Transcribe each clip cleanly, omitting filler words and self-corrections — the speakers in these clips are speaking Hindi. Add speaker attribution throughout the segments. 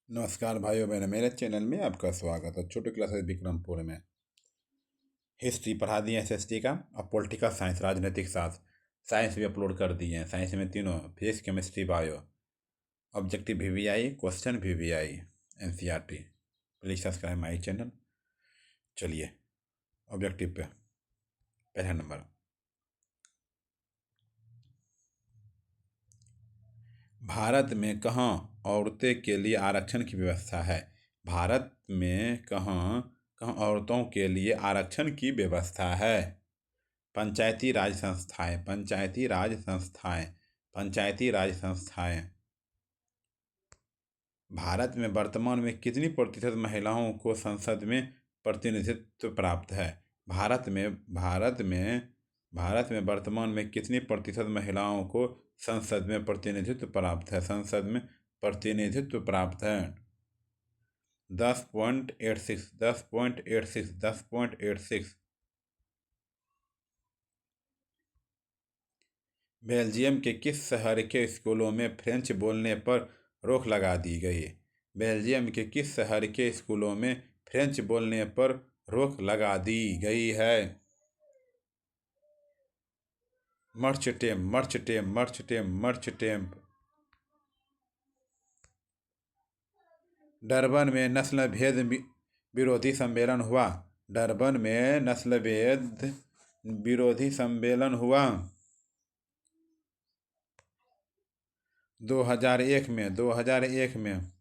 Speaker 1: नमस्कार भाइयों बहनों, मेरे चैनल में आपका स्वागत है। छोटे क्लासेस विक्रमपुर में हिस्ट्री पढ़ा दिए एसएसटी का, और पॉलिटिकल साइंस राजनीतिक शास्त्र साइंस भी अपलोड कर दिए हैं। साइंस में तीनों, physics chemistry bio, objective VVI, question VVI, NCERT. Please subscribe my channel. चलिए ऑब्जेक्टिव पे पहला नंबर, भारत में कहाँ औरतें के लिए आरक्षण की व्यवस्था है? भारत में कहाँ कहाँ औरतों के लिए आरक्षण की व्यवस्था है? पंचायती राज संस्थाएं, पंचायती राज संस्थाएं, पंचायती राज संस्थाएं। भारत में वर्तमान में कितनी प्रतिशत महिलाओं को संसद में प्रतिनिधित्व प्राप्त है? भारत में वर्तमान में कितनी प्रतिशत महिलाओं को संसद में प्रतिनिधित्व प्राप्त है? संसद में प्रतिनिधित्व प्राप्त है 10.86, 10.86, 10.86। बेल्जियम के किस शहर के स्कूलों में फ्रेंच बोलने पर रोक लगा दी गई? बेल्जियम के किस शहर के स्कूलों में फ्रेंच बोलने पर रोक लगा दी गई है? मर्चटेम, मर्चटेम, मर्चटेम, मर्चटेम। डरबन में नस्ल भेद विरोधी सम्मेलन हुआ। डरबन में नस्ल भेद विरोधी सम्मेलन हुआ 2001 में, 2001 में।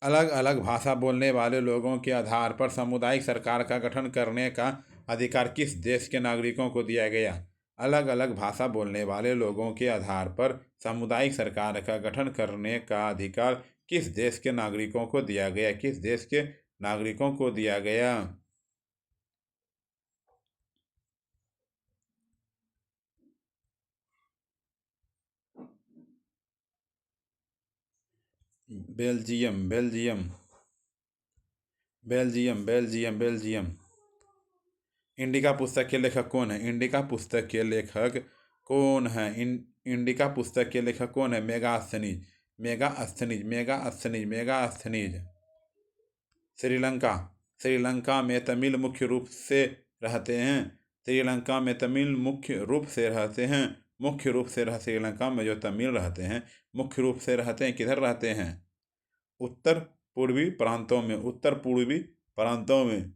Speaker 1: अलग अलग भाषा बोलने वाले लोगों के आधार पर सामुदायिक सरकार का गठन करने का अधिकार किस देश के नागरिकों को दिया गया? अलग अलग भाषा बोलने वाले लोगों के आधार पर सामुदायिक सरकार का गठन करने का अधिकार किस देश के नागरिकों को दिया गया? किस देश के नागरिकों को दिया गया? Belgium, Belgium, Belgium, Belgium, Belgium. Indica पुस्तक के लेखक कौन है? इंडिका पुस्तक के लेखक कौन है? इंडिका पुस्तक के लेखक कौन है? मेगास्थनीज, मेगास्थनीज, मेगास्थनीज, मेगास्थनीज। श्रीलंका, श्रीलंका में तमिल मुख्य रूप से रहते हैं। श्रीलंका में तमिल मुख्य रूप से रहते हैं। मुख्य रूप से श्रीलंका में जो तमिल रहते हैं, मुख्य रूप से रहते हैं, किधर रहते हैं? उत्तर पूर्वी प्रांतों में, उत्तर पूर्वी प्रांतों में।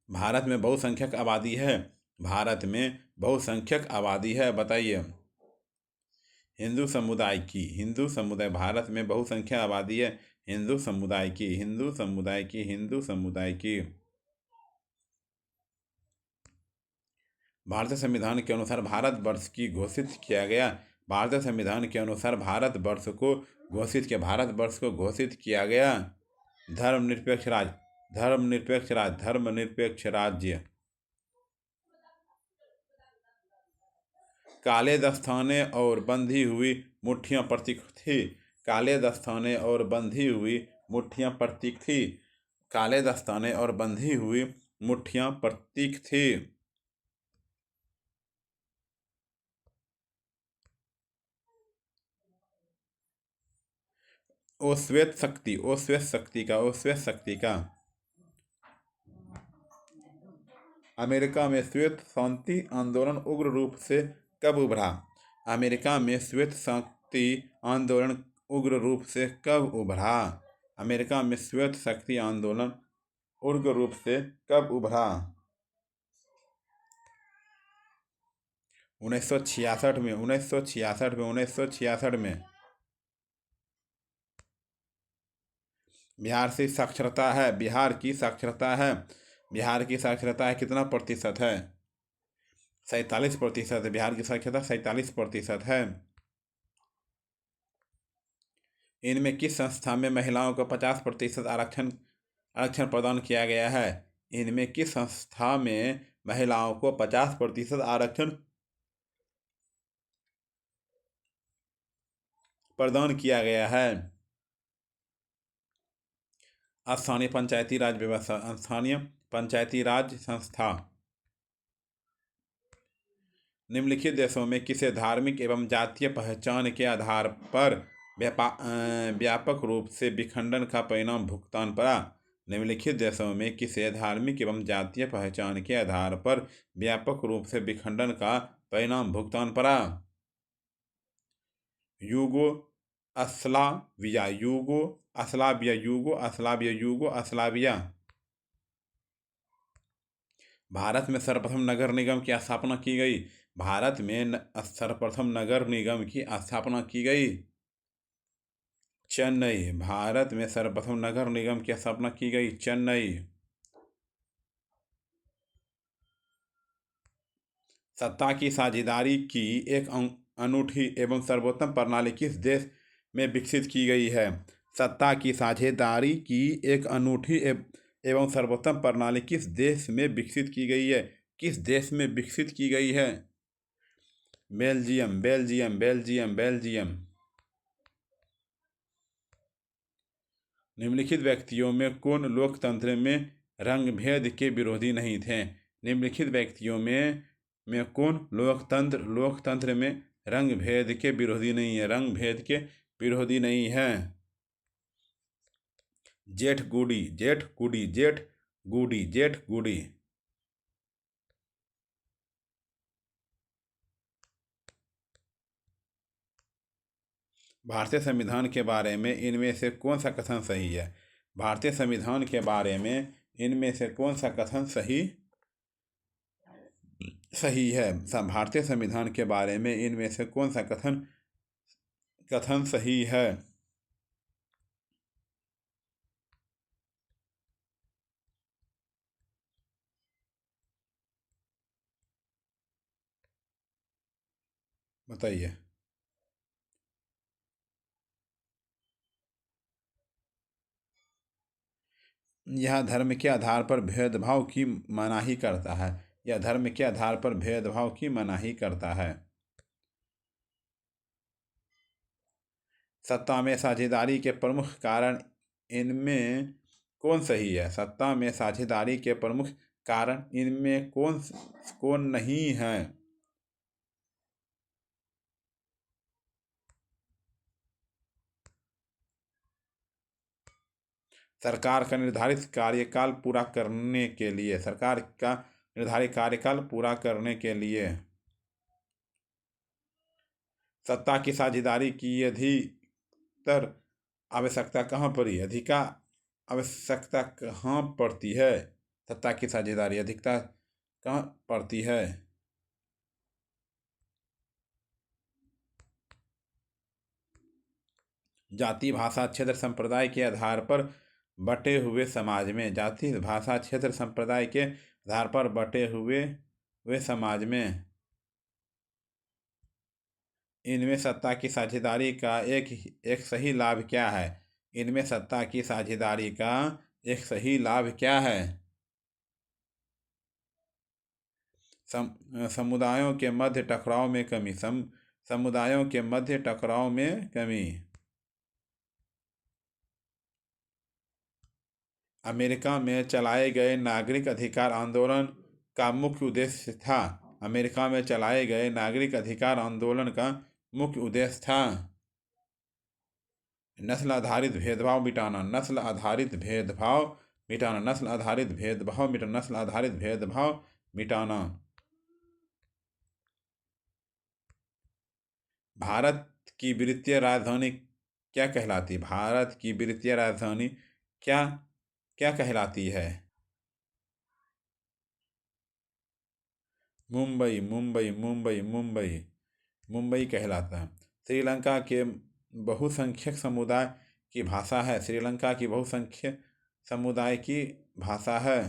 Speaker 1: भारत में बहुसंख्यक आबादी है। भारत में बहुसंख्यक आबादी है, बताइए। हिंदू समुदाय की, हिंदू समुदाय, भारत में बहुसंख्यक आबादी है। हिंदू समुदाय की, हिंदू समुदाय की, हिंदू समुदाय की। भारतीय संविधान के अनुसार भारतवर्ष की घोषित किया गया। भारतीय संविधान के अनुसार भारतवर्ष को घोषित किया गया धर्मनिरपेक्ष राज्य, धर्मनिरपेक्ष राज्य, धर्मनिरपेक्ष राज्य। काले दस्ताने और बंधी हुई मुट्ठियां प्रतीक थी। काले दस्ताने और बंधी हुई मुट्ठियां प्रतीक थी। काले दस्ताने और बंधी हुई मुट्ठियां प्रतीक थी। ओ श्वेत शक्ति, ओ श्वेत शक्ति का, ओ श्वेत शक्ति का। अमेरिका में श्वेत शांति आंदोलन उग्र रूप से कब उभरा? अमेरिका में श्वेत शक्ति आंदोलन उग्र रूप से कब उभरा? अमेरिका में श्वेत शक्ति आंदोलन उग्र रूप से कब उभरा? 1966 में, 1966 में, 1966 में। बिहार से साक्षरता है, बिहार की साक्षरता है, बिहार की साक्षरता है कितना प्रतिशत है? 47% है। बिहार की साक्षरता 47% है। इनमें किस संस्था में महिलाओं को 50% आरक्षण आरक्षण प्रदान किया गया है? इनमें किस संस्था में महिलाओं को 50% आरक्षण प्रदान किया गया है? स्थानीय पंचायती राज व्यवस्था, स्थानीय पंचायती राज संस्था। निम्नलिखित देशों में किसे धार्मिक एवं जातीय पहचान के आधार पर व्यापक रूप से विखंडन का परिणाम भुगतान पड़ा? निम्नलिखित देशों में किसे धार्मिक एवं जातीय पहचान के आधार पर व्यापक रूप से विखंडन का परिणाम भुगतान पड़ा? Yugoslavia, Yugoslavia, Yugoslavia, Yugoslavia. Bharat में सर्वप्रथम नगर निगम की स्थापना की गई? भारत में सर्वप्रथम नगर निगम की स्थापना की गई? चेन्नई। भारत में सर्वप्रथम नगर निगम की स्थापना की गई? चेन्नई। सत्ता की साझेदारी की एक अनूठी एवं सर्वोत्तम प्रणाली किस देश में विकसित की गई है? सत्ता की साझेदारी की एक अनूठी एवं सर्वोत्तम प्रणाली किस देश में विकसित की गई है? किस देश में विकसित की गई है? Belgium, Belgium, Belgium, Belgium. निम्नलिखित व्यक्तियों में कौन लोकतंत्र में रंगभेद के विरोधी नहीं थे? निम्नलिखित व्यक्तियों में कौन लोकतंत्र में रंगभेद के विरोधी नहीं है? रंगभेद के विरोधी नहीं है। जेठ गुडी, जेठ गुडी, जेठ गुडी, जेठ गुडी। भारतीय संविधान के बारे में इनमें से कौन सा कथन सही है? भारतीय संविधान के बारे में इनमें से कौन सा कथन सही है? भारतीय संविधान के बारे में इनमें से कौन सा कथन सही है? बताइए। यह धर्म के आधार पर भेदभाव की मनाही करता है। यह धर्म के आधार पर भेदभाव की मनाही करता है। सत्ता में साझेदारी के प्रमुख कारण इनमें कौन सही है? सत्ता में साझेदारी के प्रमुख कारण इनमें कौन नहीं है? सरकार का निर्धारित कार्यकाल पूरा करने के लिए, सरकार का निर्धारित कार्यकाल पूरा करने के लिए। सत्ता की साझेदारी की अधिकतर आवश्यकता कहाँ पड़ी? आवश्यकता कहाँ पड़ती है? सत्ता की साझेदारी अधिकता कहाँ पड़ती है? जाति, भाषा, क्षेत्र, संप्रदाय के आधार पर बटे हुए समाज में। जाति, भाषा, क्षेत्र, संप्रदाय के आधार पर बटे हुए समाज में इनमें सत्ता की साझेदारी का एक सही लाभ क्या है? इनमें सत्ता की साझेदारी का एक सही लाभ क्या है? समुदायों के मध्य टकराव में कमी। समुदायों के मध्य टकराव में कमी। अमेरिका में चलाए गए नागरिक अधिकार आंदोलन का मुख्य उद्देश्य था। अमेरिका में चलाए गए नागरिक अधिकार आंदोलन का मुख्य उद्देश्य था नस्ल आधारित भेदभाव मिटाना। नस्ल आधारित भेदभाव मिटाना। नस्ल आधारित भेदभाव मिटाना। नस्ल आधारित भेदभाव मिटाना। भारत की वित्तीय राजधानी क्या कहलाती है? भारत की वित्तीय राजधानी क्या क्या कहलाती है? मुंबई, मुंबई, मुंबई, मुंबई, मुंबई कहलाता है। श्रीलंका के बहुसंख्यक समुदाय की भाषा है। श्रीलंका की बहुसंख्यक समुदाय की भाषा है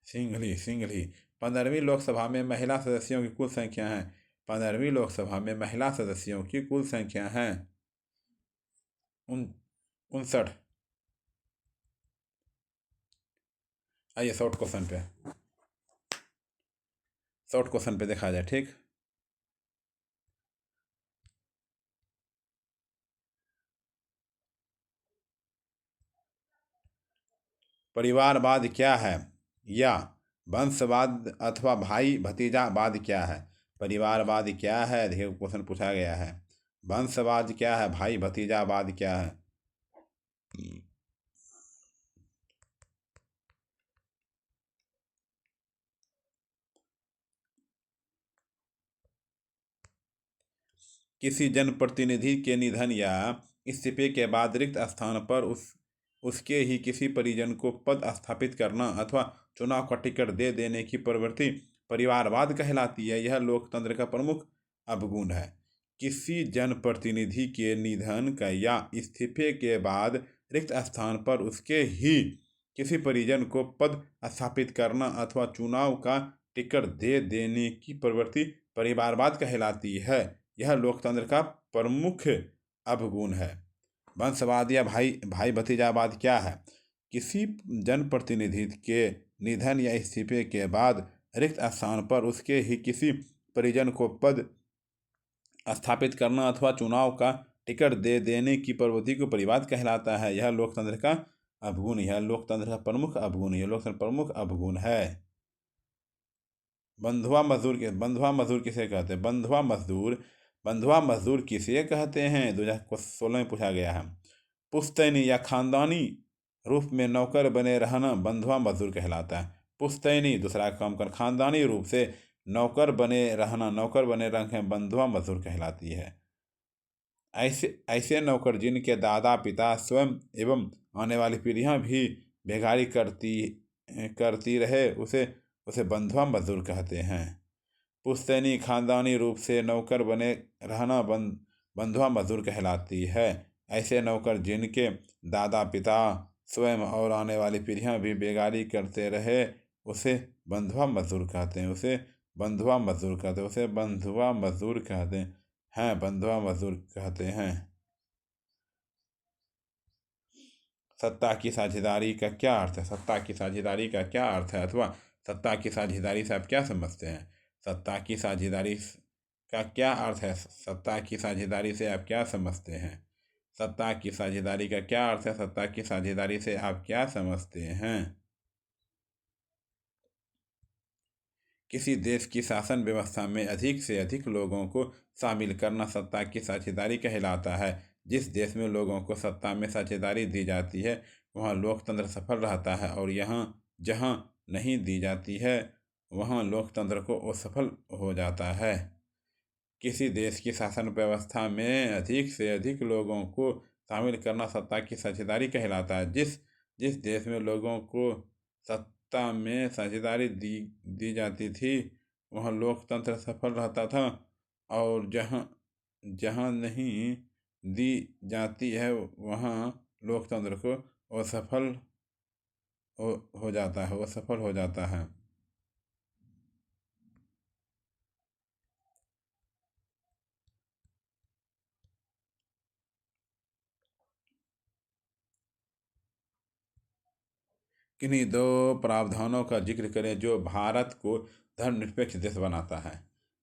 Speaker 1: सिंहली, सिंहली। 15वीं लोकसभा में महिला सदस्यों की कुल संख्या है। 15वीं लोकसभा में महिला सदस्यों की कुल संख्या है 59। आइए शॉर्ट क्वेश्चन पे। शॉर्ट क्वेश्चन पे देखा जाए। ठीक, परिवारवाद क्या है, या वंशवाद अथवा भाई भतीजावाद क्या है। परिवारवाद क्या है, देखिए क्वेश्चन पूछा गया है। वंशवाद क्या है, भाई भतीजावाद क्या है। किसी जनप्रतिनिधि के निधन या इस्तीफे के बाद रिक्त स्थान पर उसके ही किसी परिजन को पद स्थापित करना अथवा चुनाव का टिकट दे देने की प्रवृत्ति परिवारवाद कहलाती है। यह लोकतंत्र का प्रमुख अवगुण है। किसी जनप्रतिनिधि के निधन का या इस्तीफे के बाद रिक्त स्थान पर उसके ही किसी परिजन को पद स्थापित करना अथवा चुनाव का टिकट दे देने की प्रवृत्ति परिवारवाद कहलाती है। यह लोकतंत्र का प्रमुख अवगुण है। वंशवाद या भाई भाई भतीजावाद क्या है। किसी जनप्रतिनिधि के निधन या इस्तीफे के बाद रिक्त स्थान पर उसके ही किसी परिजन को पद स्थापित करना अथवा चुनाव का टिकट दे देने की प्रवृत्ति को परिवाद कहलाता है। यह लोकतंत्र का अवगुण, यह लोकतंत्र का प्रमुख अवगुण, यह लोकतंत्र प्रमुख अवगुण है। बंधुआ मजदूर किसे कहते हैं। बंधुआ मजदूर किसे कहते हैं, 2016 में पूछा गया है। पुश्तैनी या खानदानी रूप में नौकर बने रहना बंधुआ मजदूर कहलाता है। पुश्तैनी दूसरा काम कर, खानदानी रूप से नौकर बने रहना बंधुआ मजदूर कहलाती है। ऐसे ऐसे नौकर जिनके दादा पिता स्वयं एवं आने वाली पीढ़ियां भी बेगारी करती करती रहे उसे उसे बंधुआ मजदूर कहते हैं। पुश्तैनी खानदानी रूप से नौकर बने रहना बंधुआ मजदूर कहलाती है। ऐसे नौकर जिनके दादा पिता स्वयं और आने वाली पीढ़ियां भी बेगारी करते रहे उसे बंधुआ मजदूर कहते हैं, उसे बंधुआ मजदूर कहते हैं, उसे बंधुआ मजदूर कहते हैं, बंधुआ मजदूर कहते हैं। सत्ता की साझेदारी का क्या अर्थ है। सत्ता की साझेदारी का क्या अर्थ है, अथवा सत्ता की साझेदारी से आप क्या समझते हैं। सत्ता की साझेदारी का क्या अर्थ है, सत्ता की साझेदारी से आप क्या समझते हैं। सत्ता की साझेदारी का क्या अर्थ है, सत्ता की साझेदारी से आप क्या समझते हैं। किसी देश की शासन व्यवस्था में अधिक से अधिक लोगों को शामिल करना सत्ता की साझेदारी कहलाता है। जिस देश में लोगों को सत्ता में साझेदारी दी जाती है वहाँ लोकतंत्र सफल रहता है, और यहाँ जहाँ नहीं दी जाती है वहाँ लोकतंत्र को असफल हो जाता है। किसी देश की शासन व्यवस्था में अधिक से अधिक लोगों को शामिल करना सत्ता की साझेदारी कहलाता है। जिस जिस देश में लोगों को सत्ता में साझेदारी दी जाती थी वहाँ लोकतंत्र सफल रहता था, और जहाँ जहाँ नहीं दी जाती है वहाँ लोकतंत्र को असफल हो जाता है, वो सफल हो जाता है। किन्हीं दो प्रावधानों का जिक्र करें जो भारत को धर्मनिरपेक्ष देश बनाता है।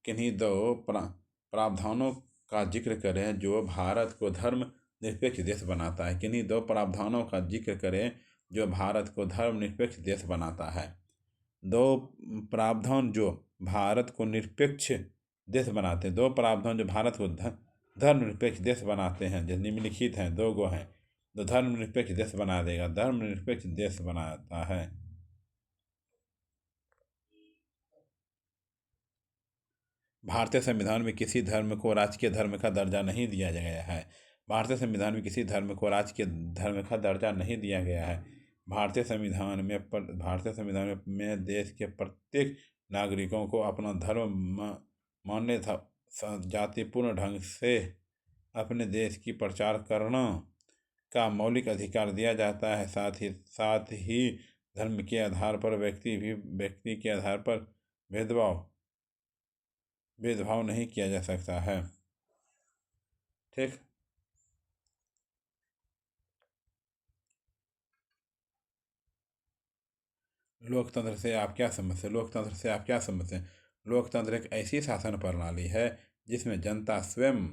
Speaker 1: किन्हीं दो प्रावधानों का जिक्र करें जो भारत को धर्मनिरपेक्ष देश बनाता है। किन्हीं दो प्रावधानों का जिक्र करें जो भारत को धर्मनिरपेक्ष देश बनाता है। दो प्रावधान जो भारत को निरपेक्ष देश बनाते हैं, दो प्रावधान जो भारत को धर्मनिरपेक्ष देश बनाते हैं, जो निम्नलिखित हैं, दो गो हैं। तो धर्मनिरपेक्ष देश बना देगा, धर्मनिरपेक्ष देश बनाता है। भारतीय संविधान में किसी धर्म को राजकीय धर्म का दर्जा नहीं दिया गया है। भारतीय संविधान में किसी धर्म को राजकीय धर्म का दर्जा नहीं दिया गया है। भारतीय संविधान में देश के प्रत्येक नागरिकों को अपना धर्म मानने जातिपूर्ण ढंग से अपने देश की प्रचार करना का मौलिक अधिकार दिया जाता है। साथ ही धर्म के आधार पर व्यक्ति के आधार पर भेदभाव नहीं किया जा सकता है। ठीक, लोकतंत्र से आप क्या समझते हैं। लोकतंत्र से आप क्या समझते हैं। लोकतंत्र एक ऐसी शासन प्रणाली है जिसमें जनता स्वयं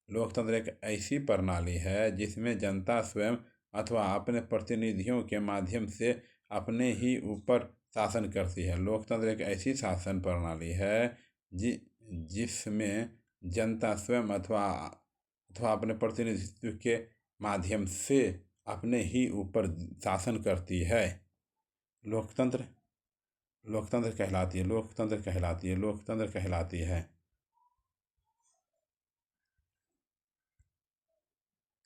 Speaker 1: लोकतंत्र एक ऐसी प्रणाली है जिसमें जनता स्वयं अथवा अपने प्रतिनिधियों के माध्यम से अपने ही ऊपर शासन करती है। लोकतंत्र एक ऐसी शासन प्रणाली है जिसमें जनता स्वयं अथवा अपने प्रतिनिधित्व के माध्यम से अपने ही ऊपर शासन करती है। लोकतंत्र लोकतंत्र कहलाती है लोकतंत्र कहलाती है लोकतंत्र कहलाती है।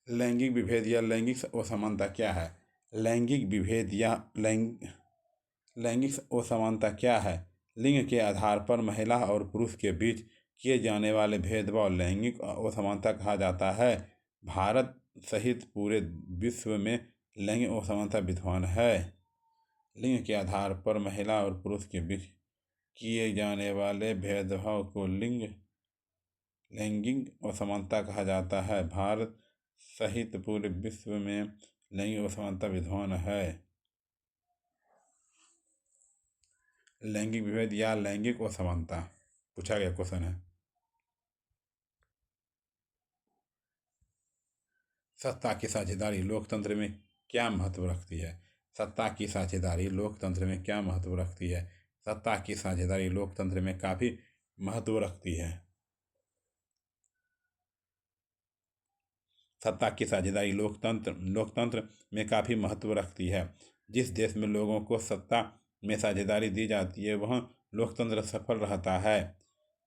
Speaker 1: लैंगिक विभेद या लैंगिक असमानता क्या है? लैंगिक विभेद या लैंगिक असमानता क्या है? लिंग के आधार पर महिला और पुरुष के बीच किए जाने वाले भेदभाव लैंगिक असमानता कहा जाता है। भारत सहित पूरे विश्व में लैंगिक असमानता विद्यमान है। लिंग के आधार पर महिला और पुरुष के बीच किए जाने वाले भेदभाव को लैंगिक असमानता कहा जाता है। भारत सहित पूरे विश्व में लैंगिक असमानता विद्यमान है। लैंगिक विभेद या लैंगिक असमानता पूछा गया क्वेश्चन है। सत्ता की साझेदारी लोकतंत्र में क्या महत्व रखती है? सत्ता की साझेदारी लोकतंत्र में क्या महत्व रखती है? सत्ता की साझेदारी लोकतंत्र में काफ़ी महत्व रखती है। सत्ता की साझेदारी लोकतंत्र में काफ़ी महत्व रखती है। जिस देश में लोगों को सत्ता में साझेदारी दी जाती है वहाँ लोकतंत्र सफल रहता है,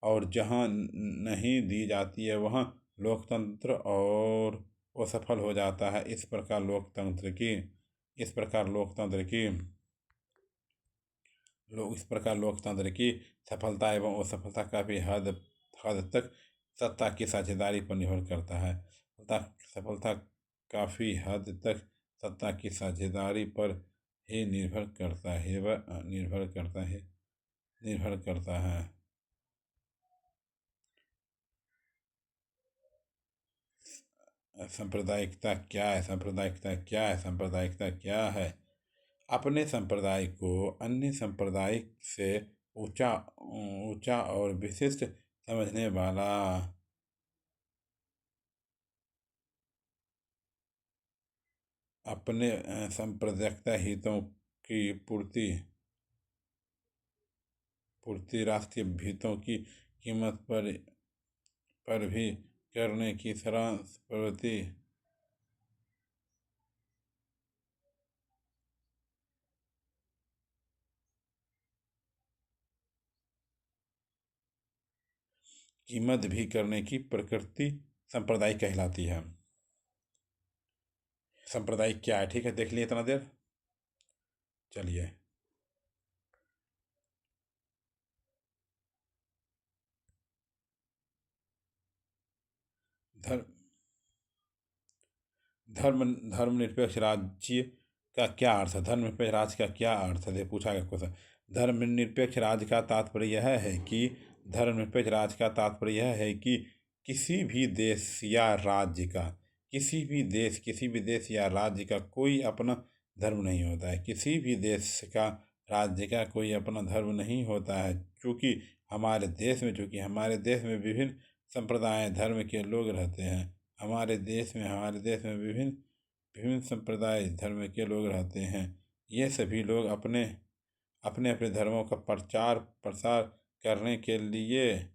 Speaker 1: और जहाँ नहीं दी जाती है वहाँ लोकतंत्र और असफल हो जाता है। इस प्रकार लोकतंत्र की सफलता एवं असफलता काफ़ी हद तक सत्ता की साझेदारी पर निर्भर करता है। सफलता काफ़ी हद तक सत्ता की साझेदारी पर ही निर्भर करता है। सांप्रदायिकता क्या है? सांप्रदायिकता क्या है? अपने संप्रदाय को अन्य संप्रदाय से ऊंचा और विशिष्ट समझने वाला। अपने सांप्रदायिक हितों की पूर्ति राष्ट्रीय हितों की कीमत पर भी करने की प्रवृत्ति। कीमत भी करने की प्रकृति सांप्रदायिक कहलाती है। सांप्रदायिक क्या है? ठीक है, देख लिए इतना देर। चलिए, धर्मनिरपेक्ष राज्य का क्या अर्थ है? धर्मनिरपेक्ष राज्य का क्या अर्थ है? पूछा गया क्वेश्चन। धर्मनिरपेक्ष राज्य का तात्पर्य यह है कि धर्मनिरपेक्ष राज्य का तात्पर्य यह है कि किसी भी देश या राज्य का या राज्य का कोई अपना धर्म नहीं होता है। किसी भी देश का राज्य का कोई अपना धर्म नहीं होता है। चूँकि हमारे देश में विभिन्न संप्रदाय धर्म के लोग रहते हैं। हमारे देश में विभिन्न संप्रदाय धर्म के लोग रहते हैं। ये सभी लोग अपने अपने धर्मों का प्रचार प्रसार करने के लिए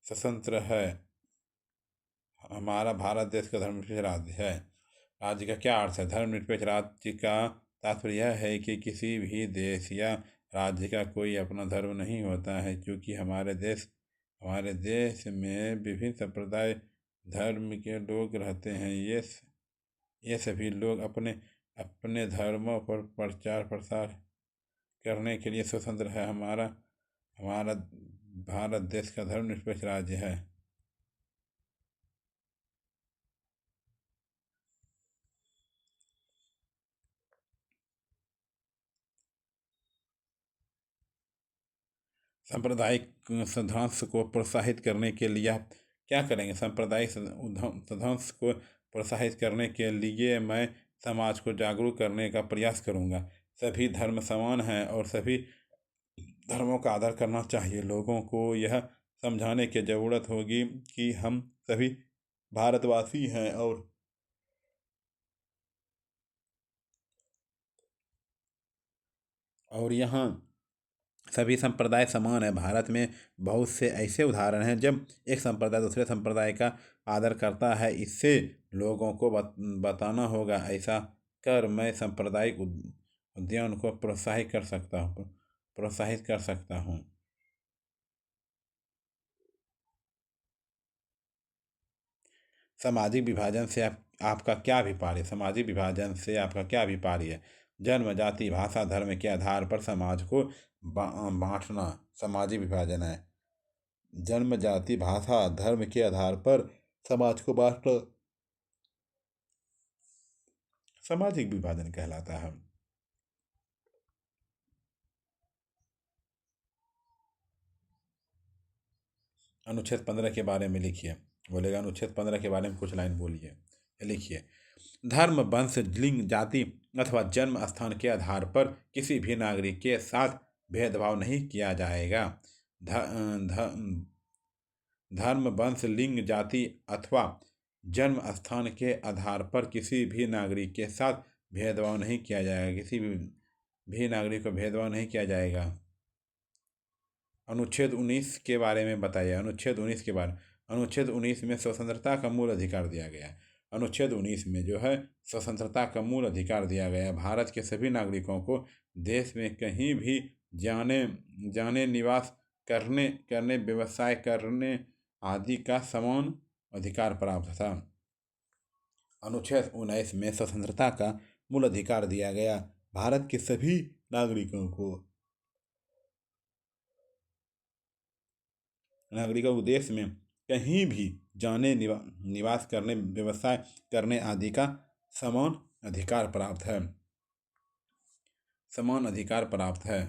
Speaker 1: स्वतंत्र है। हमारा भारत देश का धर्मनिरपेक्ष राज्य है। राज्य का क्या अर्थ है? धर्मनिरपेक्ष राज्य का तात्पर्य यह है कि किसी भी देश या राज्य का कोई अपना धर्म नहीं होता है। क्योंकि हमारे देश में विभिन्न संप्रदाय धर्म के लोग रहते हैं। ये सभी लोग अपने धर्मों पर प्रचार प्रसार करने के लिए स्वतंत्र है। हमारा भारत देश का धर्मनिरपेक्ष राज्य है। सांप्रदायिक सद्भाव को प्रोत्साहित करने के लिए आप क्या करेंगे? सांप्रदायिक सद्भाव को प्रोत्साहित करने के लिए मैं समाज को जागरूक करने का प्रयास करूंगा। सभी धर्म समान हैं और धर्मों का आदर करना चाहिए। लोगों को यह समझाने की ज़रूरत होगी कि हम सभी भारतवासी हैं और यहाँ सभी संप्रदाय समान है। भारत में बहुत से ऐसे उदाहरण हैं जब एक संप्रदाय दूसरे संप्रदाय का आदर करता है। इससे लोगों को बताना होगा। ऐसा कर मैं सांप्रदायिक उद्यान को प्रोत्साहित कर सकता हूँ। सामाजिक विभाजन से आपका क्या अभिप्राय है? सामाजिक विभाजन से आपका क्या अभिप्राय है? जन्म, जाति, भाषा, धर्म के आधार पर समाज को बांटना सामाजिक विभाजन है। जन्म, जाति, भाषा, धर्म के आधार पर समाज को बांटना सामाजिक विभाजन कहलाता है। अनुच्छेद 15 के बारे में लिखिए। बोलेगा अनुच्छेद 15 के बारे में कुछ लाइन बोलिए। लिखिए। धर्म, वंश, लिंग, जाति अथवा जन्म स्थान के आधार पर किसी भी नागरिक के साथ भेदभाव नहीं किया जाएगा। धर्म, वंश, लिंग, जाति अथवा जन्म स्थान के आधार पर किसी भी नागरिक के साथ भेदभाव नहीं किया जाएगा। किसी भी नागरिक को भेदभाव नहीं किया जाएगा। अनुच्छेद 19 के बारे में बताइए। अनुच्छेद 19 में स्वतंत्रता का मूल अधिकार दिया गया है। अनुच्छेद 19 में जो है स्वतंत्रता का मूल अधिकार दिया गया है। भारत के सभी नागरिकों को देश में कहीं भी जाने निवास करने व्यवसाय करने आदि का समान अधिकार प्राप्त था। अनुच्छेद 19 में स्वतंत्रता का मूल अधिकार दिया गया। भारत के सभी नागरिकों को देश में कहीं भी जाने निवास करने व्यवसाय करने आदि का समान अधिकार प्राप्त है।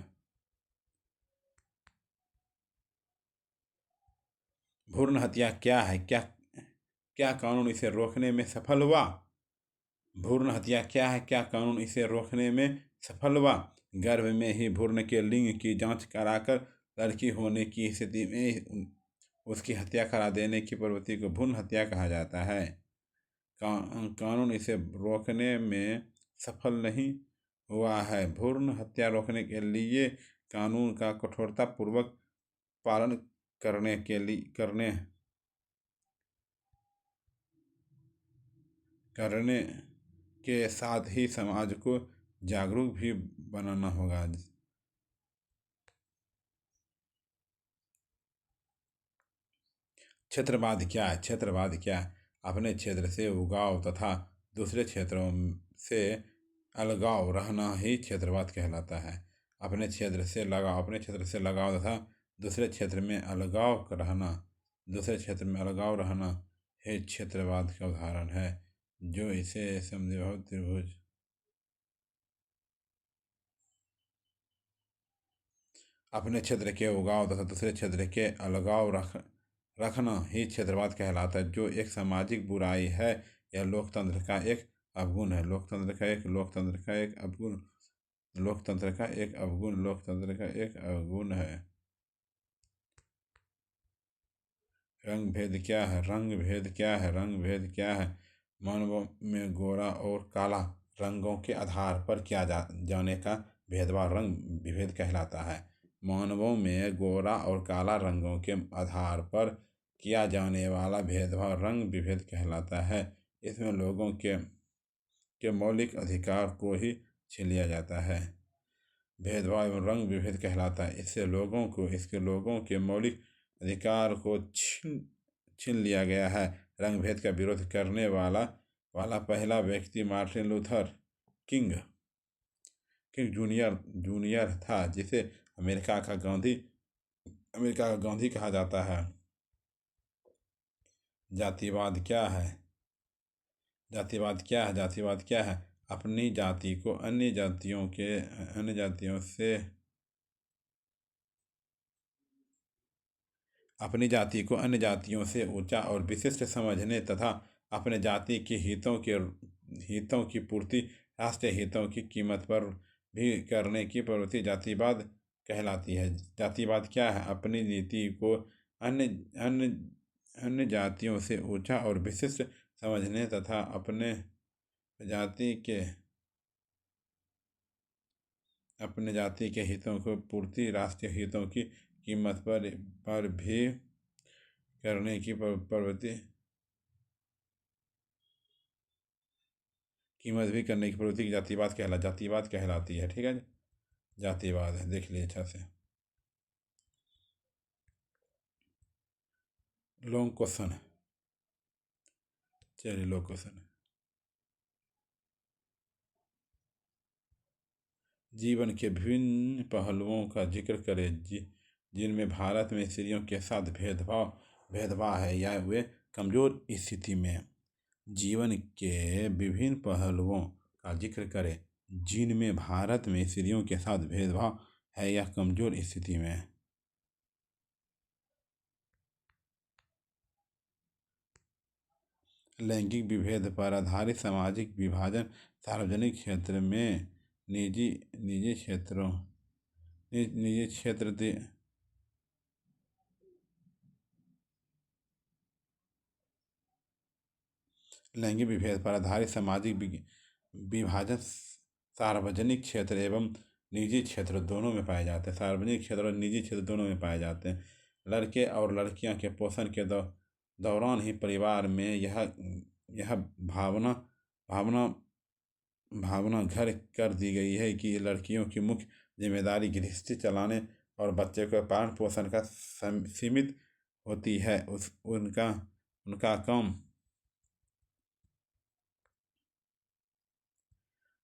Speaker 1: भ्रूण हत्या क्या है? क्या कानून इसे रोकने में सफल हुआ? भ्रूण हत्या क्या है? क्या कानून इसे रोकने में सफल हुआ? गर्भ में ही भ्रूण के लिंग की जांच कराकर लड़की होने की स्थिति में उसकी हत्या करा देने की प्रवृत्ति को भ्रूण हत्या कहा जाता है। कानून इसे रोकने में सफल नहीं हुआ है। भ्रूण हत्या रोकने के लिए कानून का कठोरतापूर्वक पालन करने के साथ ही समाज को जागरूक भी बनाना होगा। क्षेत्रवाद क्या है? अपने क्षेत्र से उगाव तथा दूसरे क्षेत्रों से अलगाव रहना ही क्षेत्रवाद कहलाता है। अपने क्षेत्र से लगाव तथा दूसरे क्षेत्र में अलगाव रहना ही क्षेत्रवाद का उदाहरण है। जो इसे समद्विबाहु त्रिभुज अपने क्षेत्र के उगाव तथा दूसरे क्षेत्र के अलगाव रखना ही क्षेत्रवाद कहलाता है। जो एक सामाजिक बुराई है। यह लोकतंत्र का एक अवगुण है। रंग भेद क्या है? मानवों में गोरा और काला रंगों के आधार पर किया जाने का भेदभाव रंग विभेद कहलाता है। मानवों में गोरा और काला रंगों के आधार पर किया जाने वाला भेदभाव रंग विभेद कहलाता है। इसमें लोगों के मौलिक अधिकार को ही छीन लिया जाता है। भेदभाव एवं रंग विभेद कहलाता है। इससे लोगों के मौलिक अधिकार को छीन लिया गया है। रंग भेद का विरोध करने वाला पहला व्यक्ति मार्टिन लूथर किंग जूनियर था, जिसे अमेरिका का गांधी कहा जाता है। जातिवाद क्या है? अपनी जाति को अन्य जातियों से ऊंचा और विशिष्ट समझने तथा अपने जाति के हितों की पूर्ति राष्ट्रीय हितों की कीमत पर भी करने की प्रवृत्ति जातिवाद कहलाती है। जातिवाद क्या है? अपनी नीति को अन्य अन्य अन्य जातियों से ऊंचा और विशिष्ट समझने तथा अपने जाति के हितों को पूर्ति राष्ट्रीय हितों की कीमत पर भी करने की प्रवृत्ति की जातिवाद कहलाती है। ठीक है, जातिवाद है, देख लीजिए अच्छा से। लॉन्ग क्वेश्चन है, चलिए लॉन्ग क्वेश्चन है। जीवन के विभिन्न पहलुओं का जिक्र करें जिनमें भारत में स्त्रियों के साथ भेदभाव है या वे कमजोर स्थिति में हैं। जीवन के विभिन्न पहलुओं का जिक्र करें जिनमें भारत में स्त्रियों के साथ भेदभाव है या कमजोर स्थिति में है। लैंगिक विभेद पर आधारित सामाजिक विभाजन, सार्वजनिक क्षेत्र में निजी क्षेत्र लैंगिक विभेद पर आधारित सामाजिक विभाजन सार्वजनिक क्षेत्र एवं निजी क्षेत्र दोनों में पाए जाते हैं। सार्वजनिक क्षेत्र और निजी क्षेत्र दोनों में पाए जाते हैं। लड़के और लड़कियां के पोषण के दौरान ही परिवार में यह भावना भावना भावना घर कर दी गई है कि लड़कियों की मुख्य जिम्मेदारी गृहस्थी चलाने और बच्चे को पालन पोषण का सीमित होती है। उनका उनका काम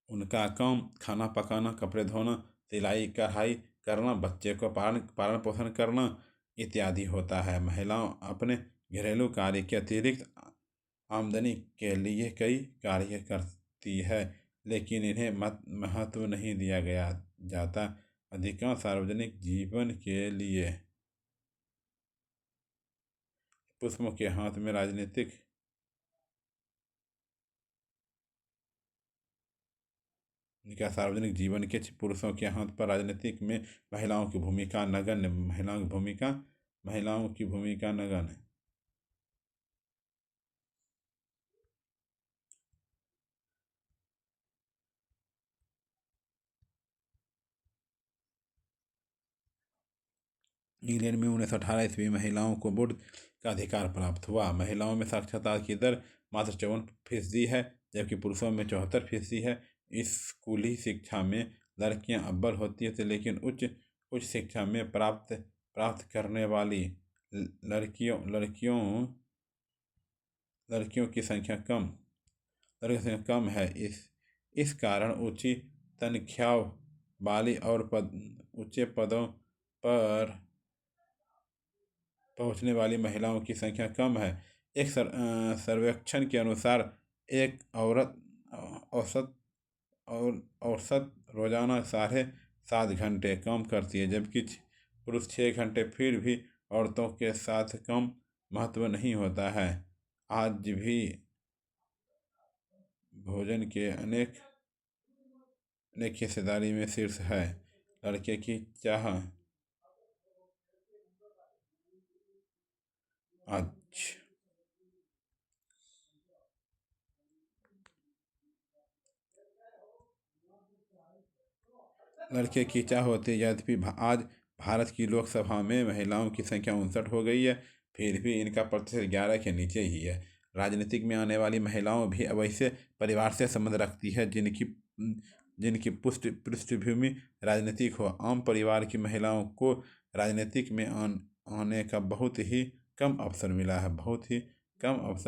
Speaker 1: उनका काम खाना पकाना, कपड़े धोना, सिलाई कढ़ाई करना, बच्चे को पालन पोषण करना इत्यादि होता है। महिलाओं अपने घरेलू कार्य के अतिरिक्त आमदनी के लिए कई कार्य करती है, लेकिन इन्हें महत्व नहीं दिया जाता। अधिकांश सार्वजनिक जीवन के लिए पुरुषों के हाथ में सार्वजनिक जीवन के पुरुषों के हाथ पर राजनीतिक में महिलाओं की भूमिका नगण्य है। इंग्लैंड में 1918 ईस्वी महिलाओं को वोट का अधिकार प्राप्त हुआ। महिलाओं में साक्षरता की दर मात्र 54% है, जबकि पुरुषों में 74% है। स्कूली शिक्षा में लड़कियां अव्वल होती है, लेकिन उच्च शिक्षा में प्राप्त करने वाली लड़कियों की संख्या कम है। इस कारण ऊंची तनख्वाह वाली और ऊंचे पदों पर पहुंचने वाली महिलाओं की संख्या कम है। एक सर्वेक्षण के अनुसार एक औरत औसत रोजाना 7.5 घंटे काम करती है, जबकि पुरुष 6 घंटे। फिर भी औरतों के साथ कम महत्व नहीं होता है। आज भी भोजन के अनेक हिस्सेदारी में शीर्ष है। लड़के की चाह अच्छा लड़के की चाह होती है। यद्यपि आज भारत की लोकसभा में महिलाओं की संख्या 59 हो गई है, फिर भी इनका प्रतिशत 11 के नीचे ही है। राजनीतिक में आने वाली महिलाओं भी वैसे परिवार से संबंध रखती है जिनकी पृष्ठभूमि राजनीतिक हो। आम परिवार की महिलाओं को राजनीतिक में आने का बहुत ही कम अवसर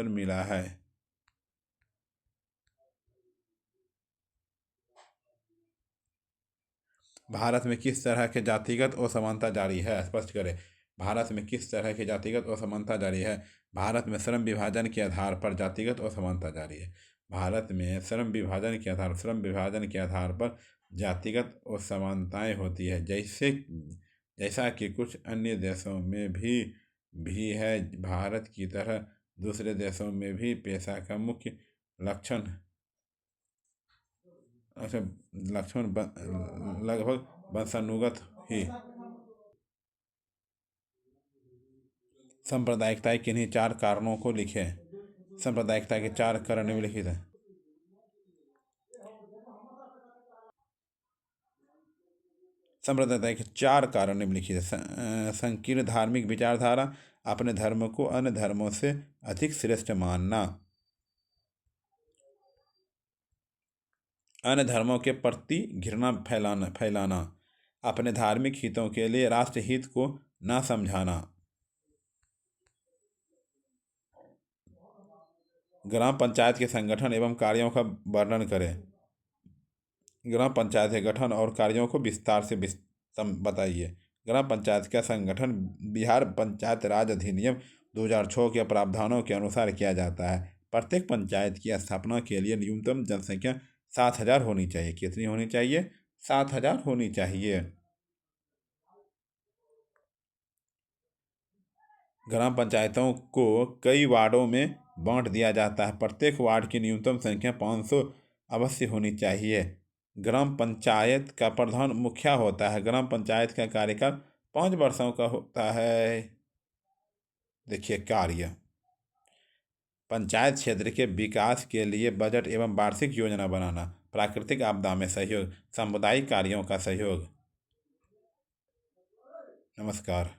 Speaker 1: मिला है। भारत में किस तरह के जातिगत असमानता जारी है? स्पष्ट करें। भारत में किस तरह की जातिगत असमानता जारी है? भारत में श्रम विभाजन के आधार पर जातिगत असमानता जारी है। भारत में श्रम विभाजन के आधार पर जातिगत असमानताएं होती है, जैसा कि कुछ अन्य देशों में भी है। भारत की तरह दूसरे देशों में भी पेशा का मुख्य लक्षण लगभग वंशानुगत ही सांप्रदायिकता के किन्हीं 4 कारणों को लिखें। सांप्रदायिकता के 4 कारण निम्नलिखित हैं। सांप्रदायिकता के 4 कारण निम्नलिखित हैं। संकीर्ण धार्मिक विचारधारा, अपने धर्म को अन्य धर्मों से अधिक श्रेष्ठ मानना, अन्य धर्मों के प्रति घृणा फैलाना, अपने धार्मिक हितों के लिए राष्ट्रहित को न समझाना, ग्राम पंचायत के संगठन एवं कार्यों का वर्णन करें। ग्राम पंचायत के गठन और कार्यों को विस्तार से बताइए। ग्राम पंचायत का संगठन बिहार पंचायत राज अधिनियम 2006 के प्रावधानों के अनुसार किया जाता है। प्रत्येक पंचायत की स्थापना के लिए न्यूनतम जनसंख्या 7,000 होनी चाहिए। कितनी होनी चाहिए? 7,000 होनी चाहिए। ग्राम पंचायतों को कई वार्डों में बांट दिया जाता है। प्रत्येक वार्ड की न्यूनतम संख्या 500 अवश्य होनी चाहिए। ग्राम पंचायत का प्रधान मुखिया होता है। ग्राम पंचायत का कार्यकाल 5 वर्षों का होता है। देखिए कार्य, पंचायत क्षेत्र के विकास के लिए बजट एवं वार्षिक योजना बनाना, प्राकृतिक आपदा में सहयोग, सामुदायिक कार्यों का सहयोग। नमस्कार।